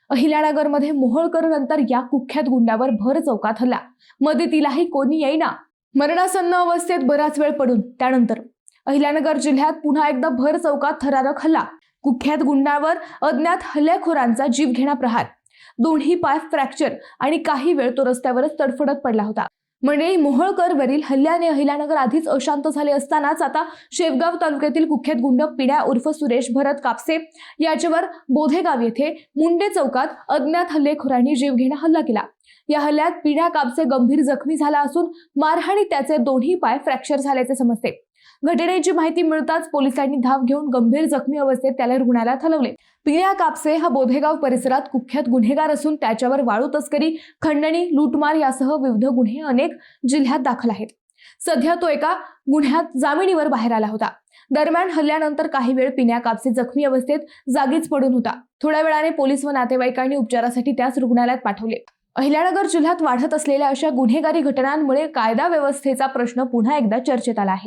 अहिल्यानगरमध्ये मोहोळकर नंतर या कुख्यात गुंडावर भर चौकात हल्ला, मदतीलाही कोणी येईना, मरणासन्न अवस्थेत बराच वेळ पडून त्यानंतर अहिल्यानगर जिल्ह्यात पुन्हा एकदा भर चौकात थरारक हल्ला, कुख्यात गुंडावर अज्ञात हल्लेखोरांचा जीवघेणा प्रहार, दोन्ही पाय फ्रॅक्चर आणि काही वेळ तो रस्त्यावरच तडफडत पडला होता। मंडळी, मोहोळकर वरील हल्ल्याने अहिल्यानगर आधीच अशांत झाले असतानाच आता शेवगाव तालुक्यातील कुख्यात गुंड पिढ्या उर्फ सुरेश भरत कापसे याच्यावर बोधेगाव येथे मुंडे चौकात अज्ञात हल्लेखोरांनी जीवघेणा हल्ला केला। या हल्ल्यात पिढ्या कापसे गंभीर जखमी झाला असून मारहाणीत त्याचे दोन्ही पाय फ्रॅक्चर झाल्याचे समजते। घटनेची माहिती मिळताच पोलिसांनी धाव घेऊन गंभीर जखमी अवस्थेत त्याला रुग्णालयात हलवले। पिढ्या कापसे हा बोधेगाव परिसरात कुख्यात गुन्हेगार असून त्याच्यावर वाळू तस्करी, खंडणी, लूटमार यासह विविध गुन्हे अनेक जिल्ह्यात दाखल आहेत। सध्या तो एका गुन्ह्यात जामिनीवर बाहेर आला होता। दरम्यान हल्ल्यानंतर काही वेळ पिढ्या कापसे जखमी अवस्थेत जागीच पडून होता। थोड्या वेळाने पोलीस व नातेवाईकांनी उपचारासाठी त्यास रुग्णालयात पाठवले। अहिल्यानगर जिल्ह्यात वाढत असलेल्या अशा गुन्हेगारी घटनांमुळे कायदा व्यवस्थेचा प्रश्न पुन्हा एकदा चर्चेत आला आहे।